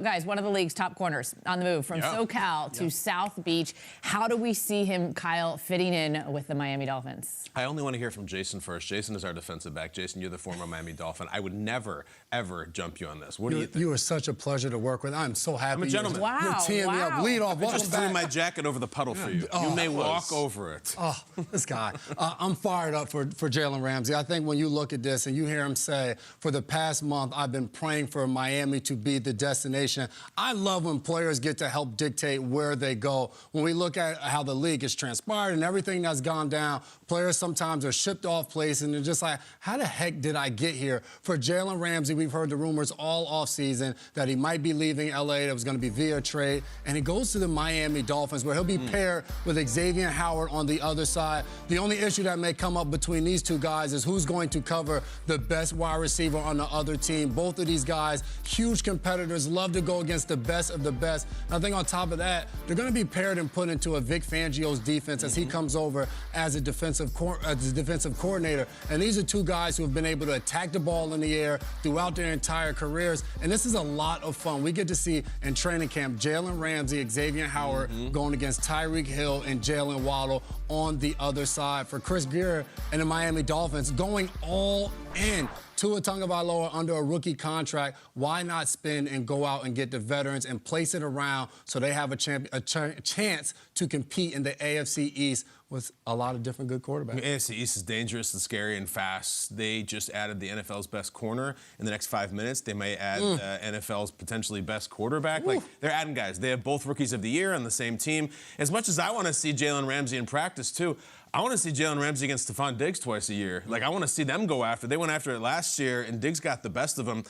Guys, one of the league's top corners on the move from SoCal to South Beach. How do we see him, Kyle, fitting in with the Miami Dolphins? I only want to hear from Jason first. Jason is our defensive back. Jason, you're the former Miami Dolphin. I would never, ever jump you on this. What do you think? You are such a pleasure to work with. I'm so happy. I'm a gentleman. Wow. You're teeing me up. Lead off. I just threw my jacket over the puddle for you. You may walk over it. Oh, this guy. I'm fired up for Jalen Ramsey. I think when you look at this and you hear him say, for the past month, I've been praying for Miami to be the destination. I love when players get to help dictate where they go. When we look at how the league has transpired and everything that's gone down, players sometimes are shipped off place and they're just like, how the heck did I get here? For Jalen Ramsey, we've heard the rumors all offseason that he might be leaving L.A., that was going to be via trade, and he goes to the Miami Dolphins where he'll be paired with Xavier Howard on the other side. The only issue that may come up between these two guys is who's going to cover the best wide receiver on the other team. Both of these guys, huge competitors, love to go against the best of the best. And I think on top of that, they're going to be paired and put into a Vic Fangio's defense as he comes over as a defensive coordinator. And these are two guys who have been able to attack the ball in the air throughout their entire careers. And this is a lot of fun. We get to see in training camp Jalen Ramsey, Xavier Howard going against Tyreek Hill and Jalen Waddle on the other side. For Chris Greer and the Miami Dolphins going all in. Tua Tagovailoa under a rookie contract. Why not spin and go out and get the veterans and place it around so they have a chance to compete in the AFC East with a lot of different good quarterbacks? I mean, AFC East is dangerous and scary and fast. They just added the NFL's best corner. In the next 5 minutes, they may add NFL's potentially best quarterback. Like, they're adding guys. They have both rookies of the year on the same team. As much as I want to see Jalen Ramsey in practice, too, I want to see Jalen Ramsey against Stephon Diggs twice a year. Like, I want to see them go after. They went after it last year, and Diggs got the best of them.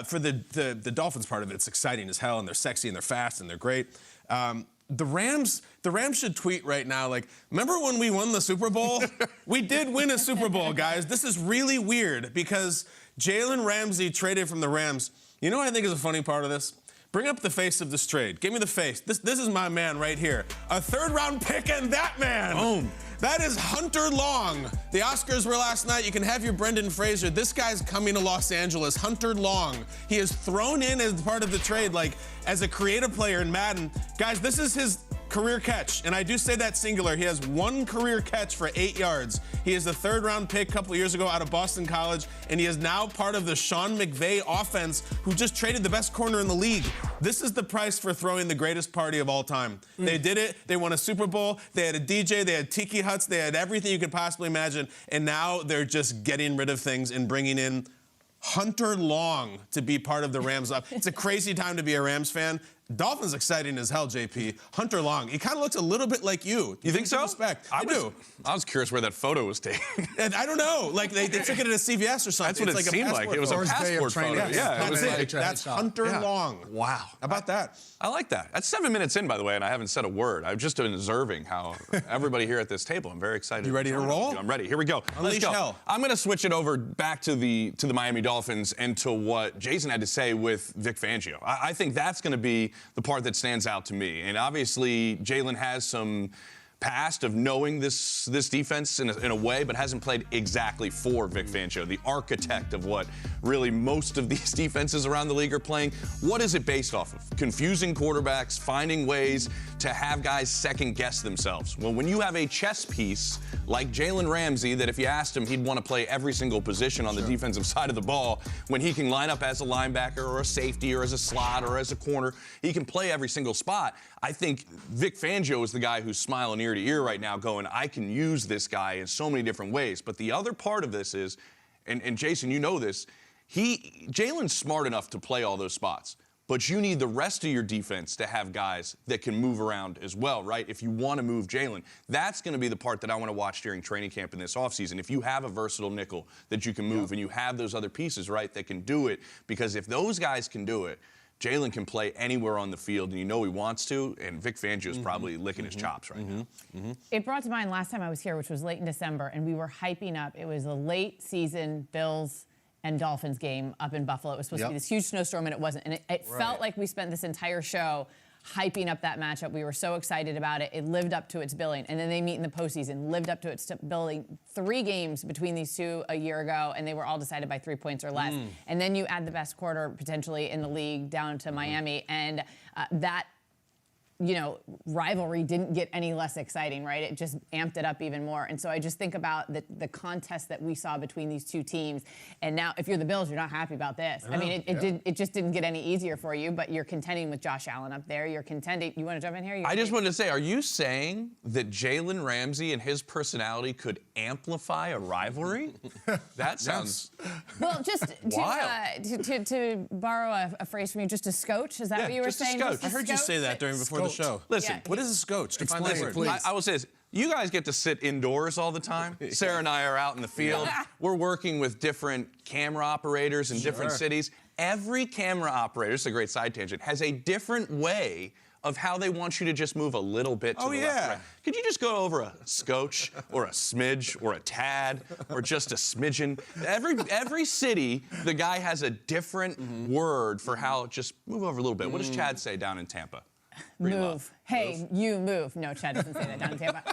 For the Dolphins part of it, it's exciting as hell, and they're sexy, and they're fast, and they're great. The Rams should tweet right now, like, remember when we won the Super Bowl? We did win a Super Bowl, guys. This is really weird because Jalen Ramsey traded from the Rams. You know what I think is a funny part of this? Bring up the face of this trade. Give me the face. This is my man right here. A third-round pick and that man. Boom. That is Hunter Long. The Oscars were last night. You can have your Brendan Fraser. This guy's coming to Los Angeles. Hunter Long. He is thrown in as part of the trade, like as a creative player in Madden. Guys, this is his career catch, and I do say that singular. He has one career catch for 8 yards. He is a third-round pick a couple years ago out of Boston College, and he is now part of the Sean McVay offense, who just traded the best corner in the league. This is the price for throwing the greatest party of all time. They did it. They won a Super Bowl. They had a DJ. They had tiki huts. They had everything you could possibly imagine, and now they're just getting rid of things and bringing in Hunter Long to be part of the Rams up. It's a crazy time to be a Rams fan. Dolphins exciting as hell, JP. Hunter Long, he kind of looks a little bit like you. You think so? Respect. I was curious where that photo was taken. And I don't know. Like, they took it at a CVS or something. That's what it seemed like. It was a passport photo. Yeah, that's it. That's Hunter Long. Wow. How about that? I like that. That's 7 minutes in, by the way, and I haven't said a word. I've just been observing how everybody here at this table. I'm very excited. You ready to roll? I'm ready. Here we go. Unleash hell. I'm going to switch it over back to the Miami Dolphins and to what Jason had to say with Vic Fangio. I think that's going to be the part that stands out to me. And obviously, Jalen has some past of knowing this defense in a way, but hasn't played exactly for Vic Fangio, the architect of what really most of these defenses around the league are playing. What is it based off of? Confusing quarterbacks, finding ways to have guys second-guess themselves. Well, when you have a chess piece like Jalen Ramsey, that if you asked him, he'd want to play every single position on the defensive side of the ball, when he can line up as a linebacker or a safety or as a slot or as a corner, he can play every single spot. I think Vic Fangio is the guy who's smiling ear to ear right now going, I can use this guy in so many different ways. But the other part of this is, and Jason, you know this, Jalen's smart enough to play all those spots. But you need the rest of your defense to have guys that can move around as well, right? If you want to move Jalen, that's going to be the part that I want to watch during training camp in this offseason. If you have a versatile nickel that you can move and you have those other pieces, right, that can do it. Because if those guys can do it, Jalen can play anywhere on the field, and you know he wants to, and Vic Fangio is probably licking his chops right now. It brought to mind last time I was here, which was late in December, and we were hyping up. It was a late season Bills and Dolphins game up in Buffalo. It was supposed to be this huge snowstorm, and it wasn't. And it felt like we spent this entire show hyping up that matchup. We were so excited about it. It lived up to its billing. And then they meet in the postseason, lived up to its billing. 3 games between these two a year ago, and they were all decided by 3 points or less. And then you add the best quarter potentially in the league down to Miami, and that rivalry didn't get any less exciting, right? It just amped it up even more. And so I just think about the contest that we saw between these two teams. And now, if you're the Bills, you're not happy about this. I mean, it just didn't get any easier for you, but you're contending with Josh Allen up there. You're contending. You want to jump in here? I just wanted to say, are you saying that Jalen Ramsey and his personality could amplify a rivalry? That sounds Well, just wild. to borrow a phrase from you, just a scotch. Is that what you were just a saying? scotch. Just a I heard you say that before the show. Listen, What is a scotch? Define that Explain word. it, please. I will say this. You guys get to sit indoors all the time. Sarah and I are out in the field. We're working with different camera operators in different cities. Every camera operator, this is a great side tangent, has a different way of how they want you to just move a little bit to the left and right. Could you just go over a scotch or a smidge or a tad or just a smidgen? Every city, the guy has a different word for how just move over a little bit. What does Chad say down in Tampa? Move. Hey, you move. No, Chad doesn't say that down in Tampa.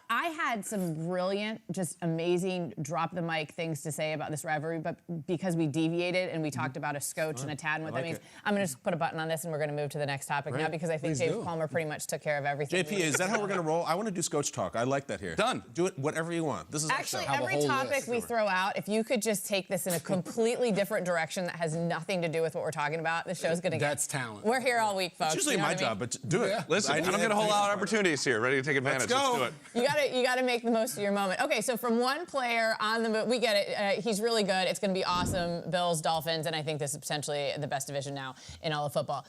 I had some brilliant, just amazing drop-the-mic things to say about this rivalry, but because we deviated and we talked about a scotch and a tad and what that means, I'm going to just put a button on this and we're going to move to the next topic now because I think James Palmer pretty much took care of everything. JP, is that how we're going to roll? I want to do scotch talk. I like that here. Done. Do it whatever you want. This is Actually, our show. every topic we throw out, if you could just take this in a completely different direction that has nothing to do with what we're talking about, the show's going to get... That's talent. We're here all week, folks. It's usually my job, but do it. Listen, I'm going to hold out opportunities here. Ready to take advantage. Let's go. do it. You got to make the most of your moment. Okay, so from one player on the move, we get it. He's really good. It's going to be awesome. Bills, Dolphins, and I think this is potentially the best division now in all of football.